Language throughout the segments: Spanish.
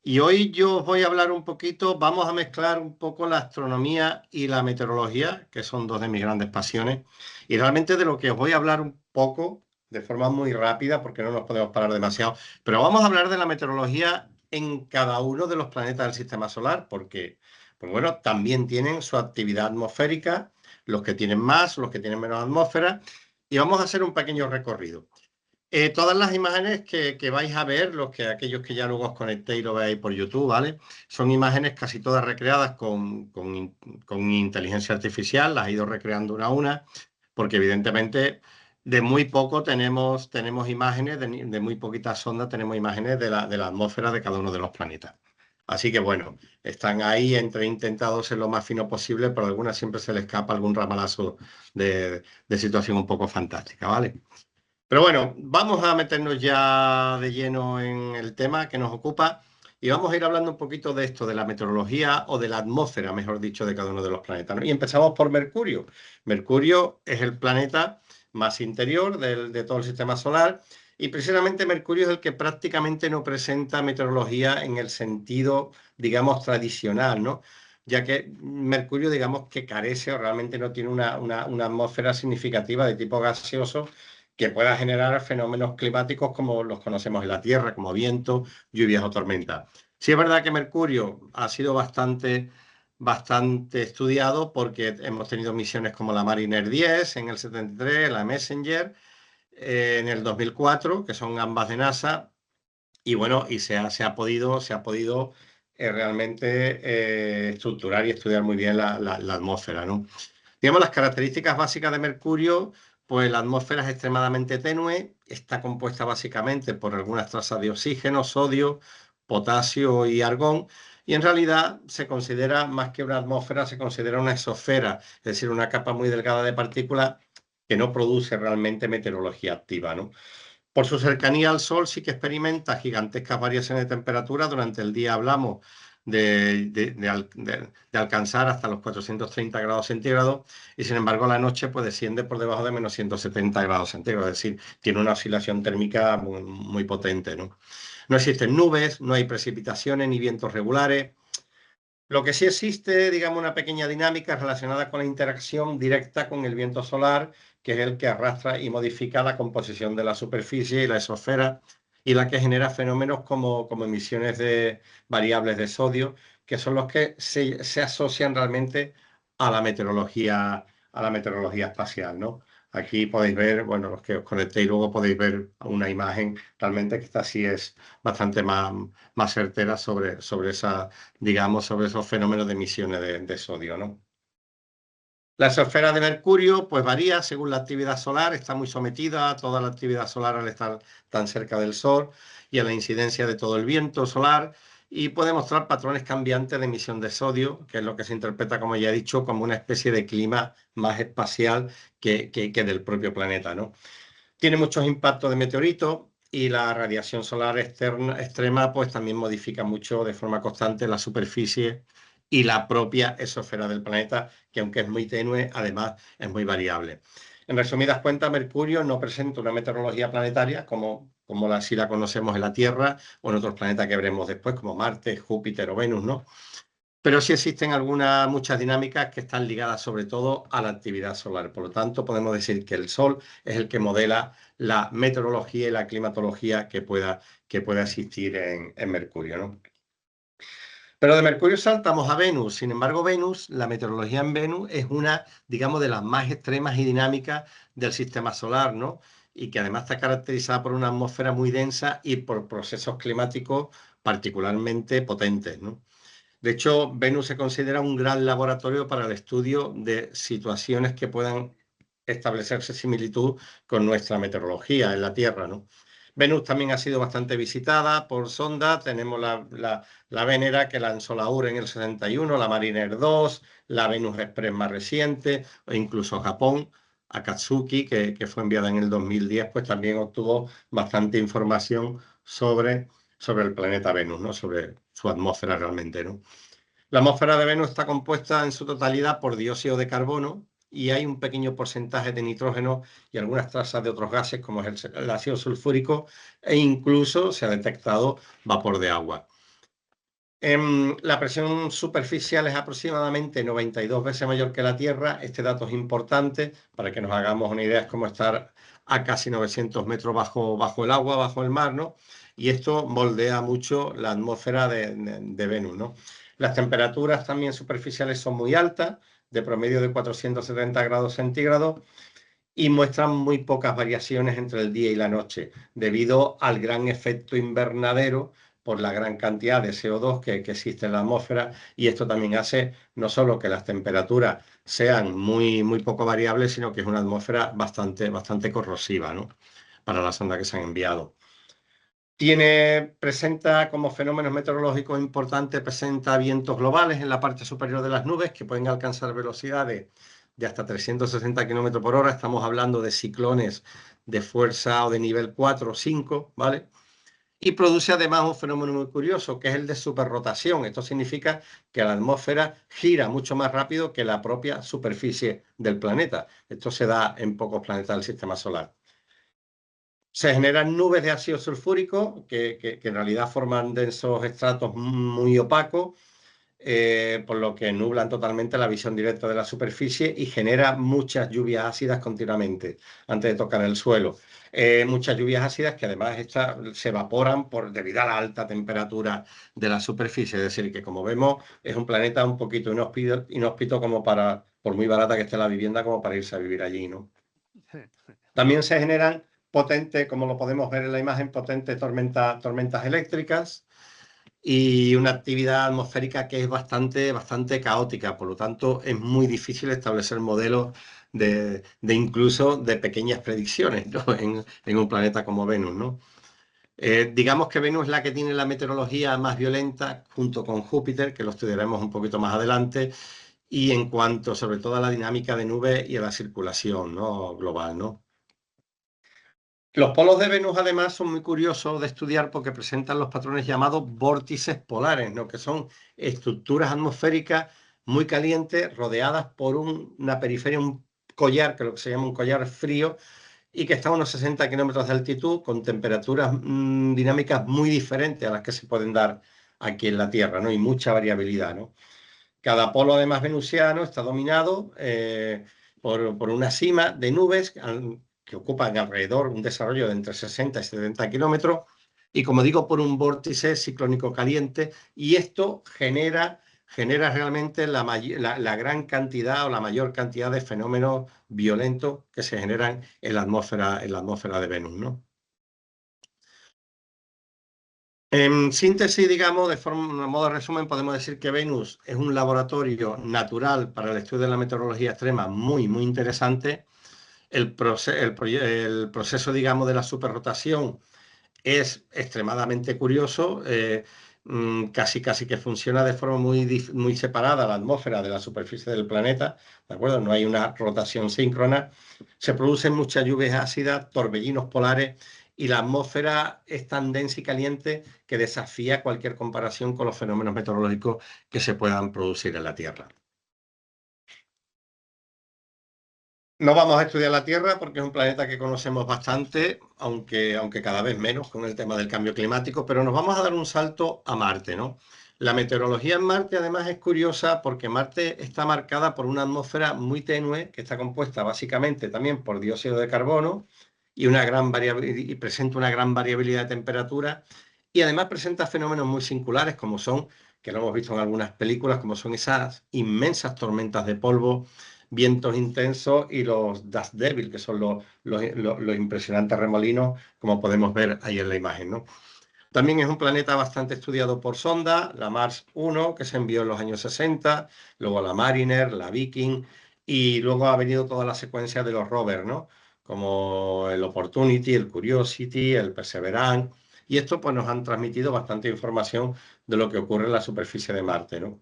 Y hoy yo os voy a hablar un poquito, vamos a mezclar un poco la astronomía y la meteorología, que son dos de mis grandes pasiones. Y realmente de lo que os voy a hablar un poco, de forma muy rápida, porque no nos podemos parar demasiado, pero vamos a hablar de la meteorología en cada uno de los planetas del sistema solar, porque, pues bueno, también tienen su actividad atmosférica, los que tienen más, los que tienen menos atmósfera, y vamos a hacer un pequeño recorrido. Todas las imágenes que vais a ver, aquellos que ya luego os conectéis y lo veáis por YouTube, ¿vale? Son imágenes casi todas recreadas con inteligencia artificial, las he ido recreando una a una, porque evidentemente de muy poco tenemos imágenes, de muy poquitas ondas tenemos imágenes de la atmósfera de cada uno de los planetas. Así que bueno, están ahí entre intentados ser lo más fino posible, pero a algunas siempre se le escapa algún ramalazo de situación un poco fantástica, ¿vale? Pero bueno, vamos a meternos ya de lleno en el tema que nos ocupa y vamos a ir hablando un poquito de esto, de la meteorología o de la atmósfera, mejor dicho, de cada uno de los planetas, ¿no? Y empezamos por Mercurio. Mercurio es el planeta más interior de todo el sistema solar y precisamente Mercurio es el que prácticamente no presenta meteorología en el sentido, digamos, tradicional, ¿no? Ya que Mercurio, digamos, que carece o realmente no tiene una atmósfera significativa de tipo gaseoso que pueda generar fenómenos climáticos como los conocemos en la Tierra, como viento, lluvias o tormentas. Sí es verdad que Mercurio ha sido bastante estudiado porque hemos tenido misiones como la Mariner 10 en el 73, la Messenger en el 2004, que son ambas de NASA, y bueno, se ha podido realmente estructurar y estudiar muy bien la atmósfera, ¿no? Digamos, las características básicas de Mercurio, pues la atmósfera es extremadamente tenue, está compuesta básicamente por algunas trazas de oxígeno, sodio, potasio y argón, y en realidad se considera más que una atmósfera, se considera una exosfera, es decir, una capa muy delgada de partículas que no produce realmente meteorología activa, ¿no? Por su cercanía al Sol sí que experimenta gigantescas variaciones de temperatura. Durante el día hablamos de alcanzar hasta los 430 grados centígrados y sin embargo la noche pues desciende por debajo de menos 170 grados centígrados, es decir, tiene una oscilación térmica muy potente, ¿no? No existen nubes, no hay precipitaciones ni vientos regulares. Lo que sí existe, digamos, una pequeña dinámica relacionada con la interacción directa con el viento solar, que es el que arrastra y modifica la composición de la superficie y la exosfera, y la que genera fenómenos como emisiones de variables de sodio, que son los que se asocian realmente a la meteorología espacial, ¿no? Aquí podéis ver, bueno, los que os conectéis luego podéis ver una imagen realmente que esta sí es bastante más certera sobre esos fenómenos de emisiones de sodio, ¿no? La exosfera de Mercurio, pues varía según la actividad solar, está muy sometida a toda la actividad solar al estar tan cerca del Sol y a la incidencia de todo el viento solar y puede mostrar patrones cambiantes de emisión de sodio, que es lo que se interpreta, como ya he dicho, como una especie de clima más espacial que del propio planeta, ¿no? Tiene muchos impactos de meteoritos y la radiación solar extrema pues también modifica mucho de forma constante la superficie y la propia exosfera del planeta, que aunque es muy tenue, además es muy variable. En resumidas cuentas, Mercurio no presenta una meteorología planetaria como si la conocemos en la Tierra o en otros planetas que veremos después, como Marte, Júpiter o Venus, ¿no? Pero sí existen muchas dinámicas que están ligadas sobre todo a la actividad solar. Por lo tanto, podemos decir que el Sol es el que modela la meteorología y la climatología que pueda existir en Mercurio, ¿no? Pero de Mercurio saltamos a Venus. Sin embargo, la meteorología en Venus es una, digamos, de las más extremas y dinámicas del sistema solar, ¿no? Y que además está caracterizada por una atmósfera muy densa y por procesos climáticos particularmente potentes, ¿no? De hecho, Venus se considera un gran laboratorio para el estudio de situaciones que puedan establecerse similitud con nuestra meteorología en la Tierra, ¿no? Venus también ha sido bastante visitada por sondas. Tenemos la Venera que lanzó la UR en el 61, la Mariner 2, la Venus Express más reciente, o incluso Japón, Akatsuki, que fue enviada en el 2010, pues también obtuvo bastante información sobre el planeta Venus, ¿no? Sobre su atmósfera realmente, ¿no? La atmósfera de Venus está compuesta en su totalidad por dióxido de carbono y hay un pequeño porcentaje de nitrógeno y algunas trazas de otros gases como es el ácido sulfúrico e incluso se ha detectado vapor de agua. La presión superficial es aproximadamente 92 veces mayor que la Tierra. Este dato es importante para que nos hagamos una idea. Es como estar a casi 900 metros bajo el agua, bajo el mar, ¿no? Y esto moldea mucho la atmósfera de Venus, ¿no? Las temperaturas también superficiales son muy altas, de promedio de 470 grados centígrados, y muestran muy pocas variaciones entre el día y la noche, debido al gran efecto invernadero por la gran cantidad de CO2 que existe en la atmósfera, y esto también hace no solo que las temperaturas sean muy poco variables, sino que es una atmósfera bastante corrosiva, ¿no? Para la sonda que se han enviado. Presenta como fenómenos meteorológicos importantes, presenta vientos globales en la parte superior de las nubes que pueden alcanzar velocidades de hasta 360 kilómetros por hora. Estamos hablando de ciclones de fuerza o de nivel 4 o 5, ¿vale? Y produce además un fenómeno muy curioso, que es el de superrotación. Esto significa que la atmósfera gira mucho más rápido que la propia superficie del planeta. Esto se da en pocos planetas del sistema solar. Se generan nubes de ácido sulfúrico que en realidad forman densos estratos muy opacos, por lo que nublan totalmente la visión directa de la superficie y genera muchas lluvias ácidas continuamente antes de tocar el suelo. Muchas lluvias ácidas que además se evaporan debido a la alta temperatura de la superficie. Es decir, que como vemos es un planeta un poquito inhóspito como por muy barata que esté la vivienda, como para irse a vivir allí, ¿no? También se generan potentes, como lo podemos ver en la imagen, potentes tormentas eléctricas y una actividad atmosférica que es bastante caótica. Por lo tanto, es muy difícil establecer modelos de incluso de pequeñas predicciones, ¿no? en un planeta como Venus, ¿no? Digamos que Venus es la que tiene la meteorología más violenta junto con Júpiter, que lo estudiaremos un poquito más adelante, y en cuanto sobre todo a la dinámica de nubes y a la circulación, ¿no? global, ¿no? Los polos de Venus, además, son muy curiosos de estudiar porque presentan los patrones llamados vórtices polares, ¿no? Que son estructuras atmosféricas muy calientes rodeadas por una periferia, un collar, que es lo que se llama un collar frío, y que está a unos 60 kilómetros de altitud, con temperaturas dinámicas muy diferentes a las que se pueden dar aquí en la Tierra, ¿no? Y mucha variabilidad, ¿no? Cada polo, además venusiano, está dominado por una cima de nubes que ocupan alrededor un desarrollo de entre 60 y 70 kilómetros, y como digo, por un vórtice ciclónico caliente, y esto genera realmente la gran cantidad o la mayor cantidad de fenómenos violentos que se generan en la atmósfera de Venus, ¿no? En síntesis, digamos, a modo de resumen, podemos decir que Venus es un laboratorio natural para el estudio de la meteorología extrema muy interesante. El proceso, digamos, de la superrotación es extremadamente curioso. Casi que funciona de forma muy separada la atmósfera de la superficie del planeta, ¿de acuerdo? No hay una rotación síncrona. Se producen muchas lluvias ácidas, torbellinos polares, y la atmósfera es tan densa y caliente que desafía cualquier comparación con los fenómenos meteorológicos que se puedan producir en la Tierra. No vamos a estudiar la Tierra porque es un planeta que conocemos bastante, aunque cada vez menos con el tema del cambio climático, pero nos vamos a dar un salto a Marte, ¿no? La meteorología en Marte, además, es curiosa porque Marte está marcada por una atmósfera muy tenue que está compuesta básicamente también por dióxido de carbono y presenta una gran variabilidad de temperatura, y además presenta fenómenos muy singulares que lo hemos visto en algunas películas, como son esas inmensas tormentas de polvo, vientos intensos y los dust devil, que son los impresionantes remolinos, como podemos ver ahí en la imagen, ¿no? También es un planeta bastante estudiado por sonda, la Mars 1, que se envió en los años 60, luego la Mariner, la Viking, y luego ha venido toda la secuencia de los rovers, ¿no? Como el Opportunity, el Curiosity, el Perseverance, y esto pues nos han transmitido bastante información de lo que ocurre en la superficie de Marte, ¿no?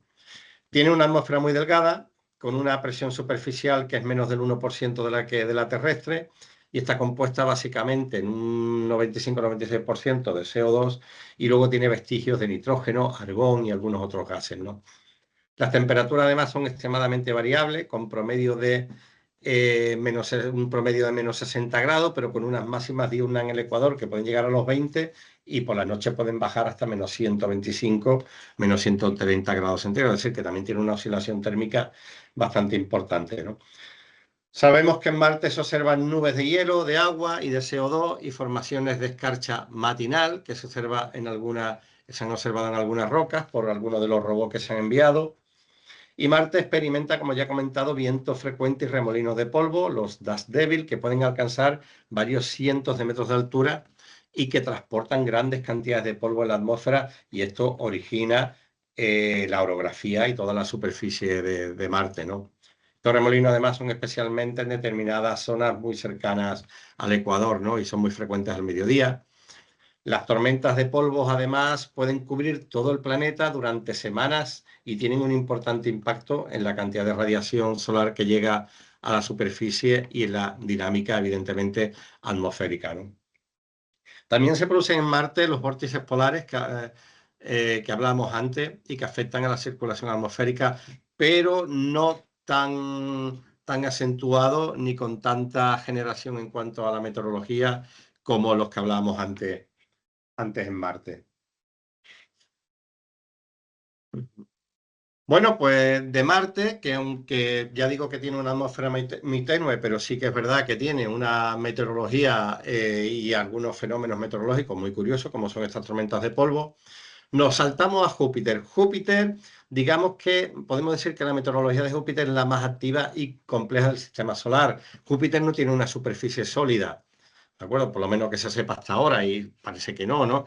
Tiene una atmósfera muy delgada, con una presión superficial que es menos del 1% de la terrestre, y está compuesta básicamente en un 95-96% de CO2, y luego tiene vestigios de nitrógeno, argón y algunos otros gases, ¿no? Las temperaturas además son extremadamente variables, con promedio de un promedio de menos 60 grados, pero con unas máximas diurnas en el Ecuador que pueden llegar a los 20 y por la noche pueden bajar hasta menos 125, menos 130 grados centígrados. Es decir, que también tiene una oscilación térmica bastante importante, ¿no? Sabemos que en Marte se observan nubes de hielo, de agua y de CO2 y formaciones de escarcha matinal que se han observado en algunas rocas por algunos de los robots que se han enviado. Y Marte experimenta, como ya he comentado, vientos frecuentes y remolinos de polvo, los Dust Devil, que pueden alcanzar varios cientos de metros de altura y que transportan grandes cantidades de polvo en la atmósfera, y esto origina la orografía y toda la superficie de Marte, ¿no? Estos remolinos además son especialmente en determinadas zonas muy cercanas al Ecuador, ¿no? Y son muy frecuentes al mediodía. Las tormentas de polvos, además, pueden cubrir todo el planeta durante semanas y tienen un importante impacto en la cantidad de radiación solar que llega a la superficie y en la dinámica, evidentemente, atmosférica, ¿no? También se producen en Marte los vórtices polares que hablábamos antes y que afectan a la circulación atmosférica, pero no tan acentuado ni con tanta generación en cuanto a la meteorología como los que hablábamos antes en Marte. Bueno, pues de Marte, que aunque ya digo que tiene una atmósfera muy tenue, pero sí que es verdad que tiene una meteorología y algunos fenómenos meteorológicos muy curiosos, como son estas tormentas de polvo, nos saltamos a Júpiter. Júpiter, digamos que podemos decir que la meteorología de Júpiter es la más activa y compleja del sistema solar. Júpiter no tiene una superficie sólida, ¿de acuerdo? Por lo menos que se sepa hasta ahora, y parece que no, ¿no?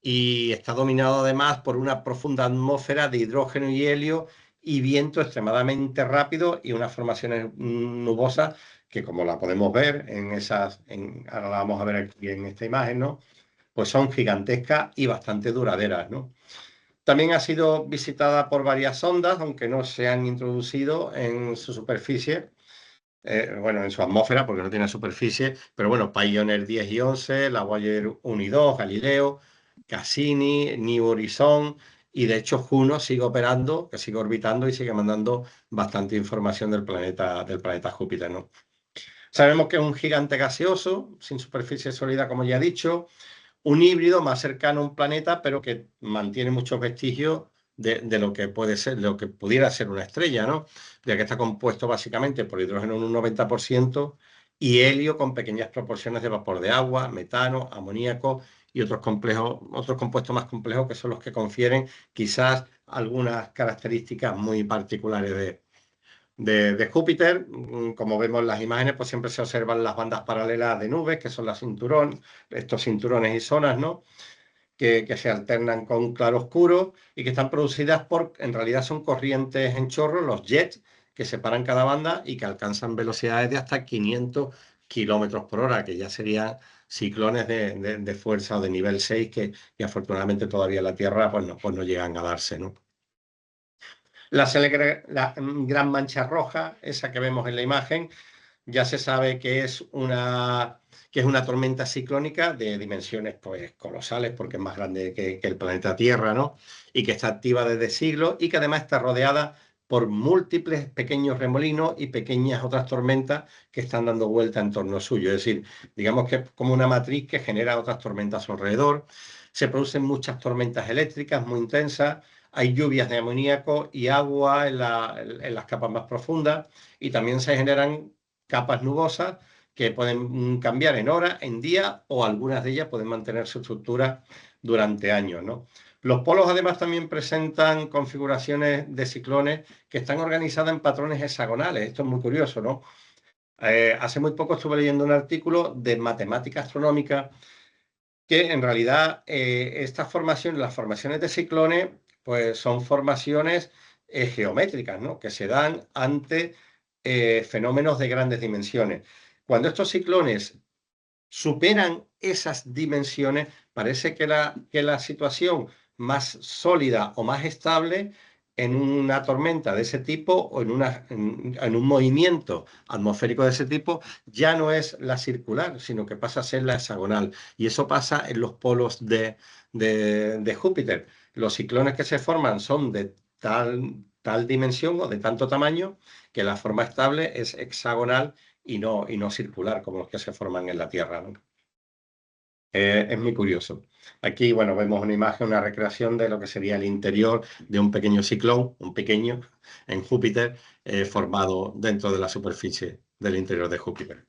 Y está dominado además por una profunda atmósfera de hidrógeno y helio y viento extremadamente rápido y unas formaciones nubosas que, como la podemos ver ahora la vamos a ver aquí en esta imagen, ¿no? Pues son gigantescas y bastante duraderas, ¿no? También ha sido visitada por varias sondas, aunque no se han introducido en su superficie, bueno, en su atmósfera, porque no tiene superficie, pero bueno, Pioneer 10 y 11, la Voyager 1 y 2, Galileo, Cassini, New Horizon, y de hecho Juno sigue operando, que sigue orbitando y sigue mandando bastante información del planeta Júpiter, ¿no? Sabemos que es un gigante gaseoso, sin superficie sólida, como ya he dicho, un híbrido más cercano a un planeta, pero que mantiene muchos vestigios de lo que puede ser, de lo que pudiera ser una estrella, ¿no? Ya que está compuesto básicamente por hidrógeno en un 90% y helio con pequeñas proporciones de vapor de agua, metano, amoníaco y otros compuestos más complejos que son los que confieren quizás algunas características muy particulares de Júpiter. Como vemos en las imágenes, pues siempre se observan las bandas paralelas de nubes, que son estos cinturones y zonas, ¿no? Que se alternan con claroscuro y que están producidas en realidad son corrientes en chorro, los jets, que separan cada banda y que alcanzan velocidades de hasta 500 kilómetros por hora, que ya serían ciclones de fuerza o de nivel 6 que afortunadamente todavía en la Tierra pues no llegan a darse, ¿no? La gran mancha roja, esa que vemos en la imagen, ya se sabe que es una tormenta ciclónica de dimensiones pues, colosales, porque es más grande que el planeta Tierra, ¿no? Y que está activa desde siglos y que además está rodeada por múltiples pequeños remolinos y pequeñas otras tormentas que están dando vuelta en torno suyo. Es decir, digamos que es como una matriz que genera otras tormentas alrededor. Se producen muchas tormentas eléctricas muy intensas, hay lluvias de amoníaco y agua en las capas más profundas, y también se generan capas nubosas que pueden cambiar en horas, en días, o algunas de ellas pueden mantener su estructura durante años, ¿no? Los polos además también presentan configuraciones de ciclones que están organizadas en patrones hexagonales. Esto es muy curioso, ¿no? Hace muy poco estuve leyendo un artículo de matemática astronómica que en realidad las formaciones de ciclones, pues son formaciones geométricas, ¿no? Que se dan ante fenómenos de grandes dimensiones. Cuando estos ciclones superan esas dimensiones, parece que la situación más sólida o más estable en una tormenta de ese tipo o en un movimiento atmosférico de ese tipo ya no es la circular, sino que pasa a ser la hexagonal. Y eso pasa en los polos de Júpiter. Los ciclones que se forman son de tal tal dimensión o de tanto tamaño que la forma estable es hexagonal y no circular como los que se forman en la Tierra, ¿no? Es muy curioso. Aquí, bueno, vemos una imagen, una recreación de lo que sería el interior de un pequeño ciclón, un pequeño, en Júpiter, formado dentro de la superficie del interior de Júpiter.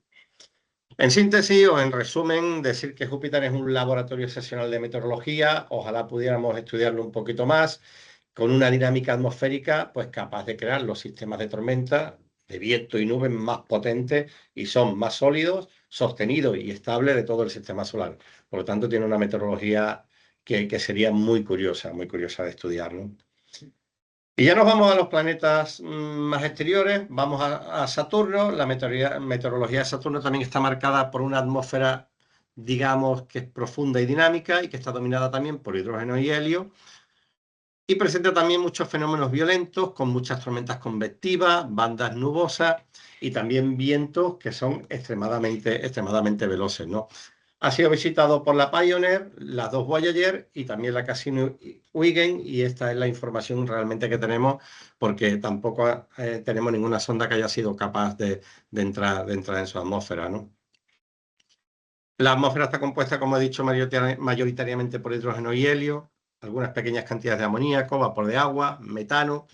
En síntesis o en resumen, decir que Júpiter es un laboratorio excepcional de meteorología. Ojalá pudiéramos estudiarlo un poquito más, con una dinámica atmosférica pues capaz de crear los sistemas de tormenta, de viento y nubes más potentes y son más sólidos, sostenidos y estables de todo el sistema solar. Por lo tanto, tiene una meteorología que sería muy curiosa de estudiar, ¿no? Y ya nos vamos a los planetas más exteriores, vamos a Saturno. La meteorología de Saturno también está marcada por una atmósfera, digamos, que es profunda y dinámica y que está dominada también por hidrógeno y helio. Y presenta también muchos fenómenos violentos, con muchas tormentas convectivas, bandas nubosas y también vientos que son extremadamente veloces, ¿no? Ha sido visitado por la Pioneer, las dos Voyager y también la Cassini-Huygens, y esta es la información realmente que tenemos, porque tampoco tenemos ninguna sonda que haya sido capaz de entrar en su atmósfera, ¿no? La atmósfera está compuesta, como he dicho, mayoritariamente por hidrógeno y helio, algunas pequeñas cantidades de amoníaco, vapor de agua, metano.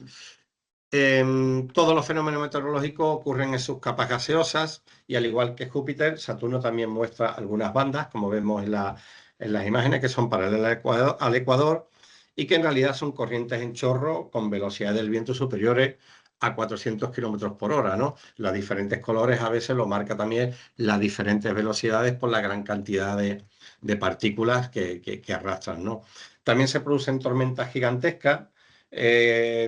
Todos los fenómenos meteorológicos ocurren en sus capas gaseosas y, al igual que Júpiter, Saturno también muestra algunas bandas, como vemos en las imágenes, que son paralelas al ecuador y que en realidad son corrientes en chorro con velocidades del viento superiores a 400 kilómetros por hora, ¿no? Los diferentes colores a veces lo marca también las diferentes velocidades por la gran cantidad de partículas que arrastran, ¿no? También se producen tormentas gigantescas,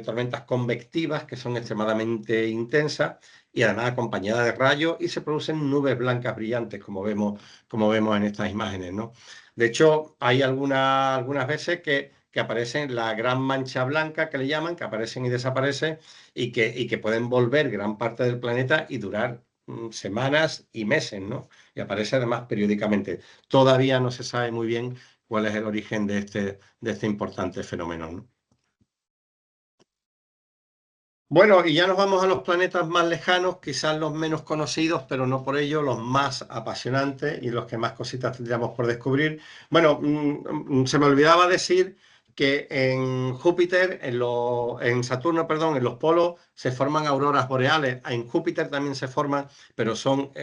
tormentas convectivas que son extremadamente intensas y además acompañadas de rayos, y se producen nubes blancas brillantes, como vemos en estas imágenes, ¿no? De hecho, hay algunas veces que aparecen la gran mancha blanca, que le llaman, que aparecen y desaparecen y que pueden volver gran parte del planeta y durar semanas y meses, ¿no? Y aparece además periódicamente. Todavía no se sabe muy bien cuál es el origen de este importante fenómeno, ¿no? Bueno, y ya nos vamos a los planetas más lejanos, quizás los menos conocidos, pero no por ello los más apasionantes y los que más cositas tendríamos por descubrir. Bueno, se me olvidaba decir que en Júpiter, en Saturno, perdón, en los polos se forman auroras boreales. En Júpiter también se forman, pero son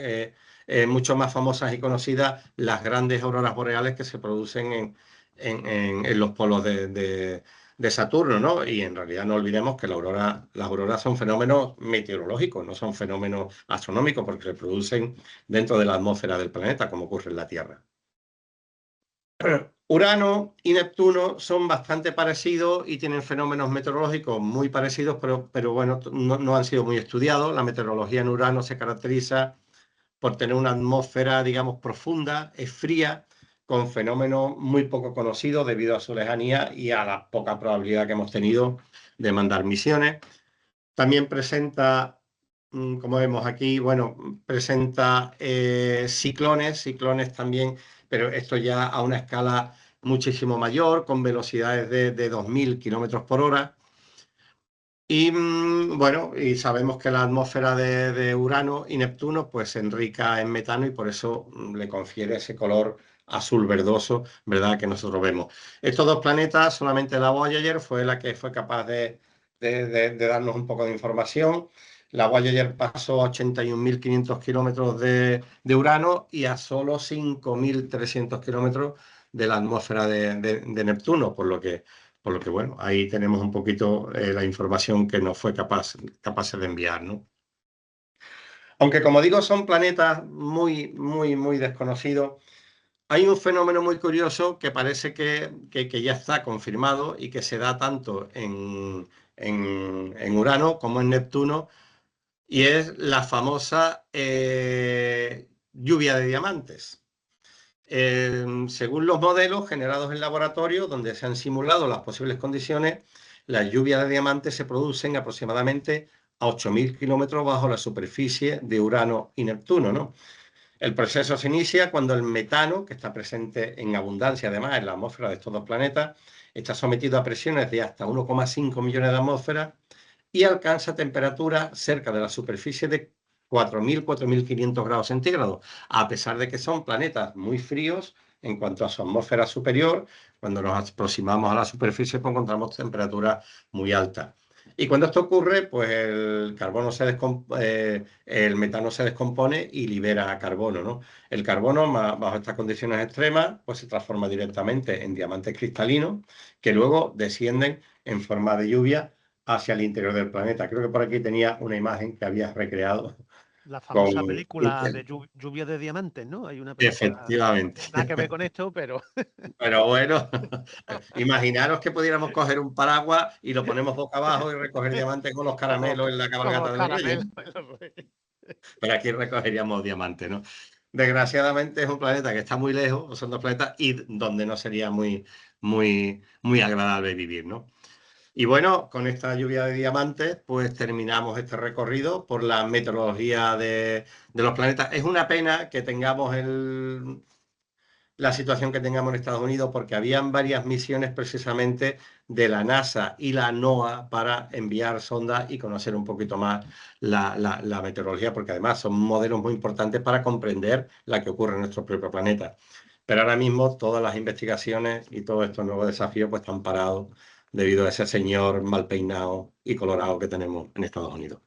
mucho más famosas y conocidas las grandes auroras boreales que se producen en los polos de Saturno, ¿no? Y en realidad no olvidemos que las auroras son fenómenos meteorológicos, no son fenómenos astronómicos, porque se producen dentro de la atmósfera del planeta, como ocurre en la Tierra. Urano y Neptuno son bastante parecidos y tienen fenómenos meteorológicos muy parecidos, pero bueno, no han sido muy estudiados. La meteorología en Urano se caracteriza por tener una atmósfera, digamos, profunda, es fría, con fenómenos muy poco conocidos debido a su lejanía y a la poca probabilidad que hemos tenido de mandar misiones. También presenta, como vemos aquí, bueno, presenta ciclones también, pero esto ya a una escala muchísimo mayor, con velocidades de 2000 kilómetros por hora. Y bueno, y sabemos que la atmósfera de Urano y Neptuno pues se enrica en metano y por eso le confiere ese color azul verdoso, ¿verdad? Que nosotros vemos. Estos dos planetas, solamente la Voyager fue la que fue capaz de darnos un poco de información. La Voyager pasó a 81.500 kilómetros de Urano y a solo 5.300 kilómetros de la atmósfera de Neptuno, por lo que, bueno, ahí tenemos un poquito la información que nos fue capaz de enviar, ¿no? Aunque, como digo, son planetas muy desconocidos, hay un fenómeno muy curioso que parece que ya está confirmado y que se da tanto en Urano como en Neptuno, y es la famosa lluvia de diamantes. Según los modelos generados en laboratorio, donde se han simulado las posibles condiciones, las lluvias de diamantes se producen aproximadamente a 8.000 kilómetros bajo la superficie de Urano y Neptuno, ¿no? El proceso se inicia cuando el metano, que está presente en abundancia además en la atmósfera de estos dos planetas, está sometido a presiones de hasta 1,5 millones de atmósferas y alcanza temperaturas cerca de la superficie de 4.000, 4.500 grados centígrados, a pesar de que son planetas muy fríos en cuanto a su atmósfera superior. Cuando nos aproximamos a la superficie, pues encontramos temperaturas muy altas. Y cuando esto ocurre, pues el metano se descompone y libera carbono, ¿no? El carbono, bajo estas condiciones extremas, pues se transforma directamente en diamantes cristalinos que luego descienden en forma de lluvia hacia el interior del planeta. Creo que por aquí tenía una imagen que habías recreado La con... famosa película de Lluvia de Diamantes, ¿no? Hay una película que no Efectivamente. tiene nada que ver con esto, pero Pero bueno, imaginaros que pudiéramos coger un paraguas y lo ponemos boca abajo y recoger diamantes con los como, caramelos en la como los cabalgata de los Reyes. caramelos. Pero aquí recogeríamos diamantes, ¿no? Desgraciadamente es un planeta que está muy lejos, son dos planetas, y donde no sería muy agradable vivir, ¿no? Y bueno, con esta lluvia de diamantes, pues terminamos este recorrido por la meteorología de los planetas. Es una pena que tengamos la situación que tengamos en Estados Unidos, porque habían varias misiones precisamente de la NASA y la NOAA para enviar sondas y conocer un poquito más la meteorología, porque además son modelos muy importantes para comprender la que ocurre en nuestro propio planeta. Pero ahora mismo todas las investigaciones y todos estos nuevos desafíos pues están parados debido a ese señor mal peinado y colorado que tenemos en Estados Unidos.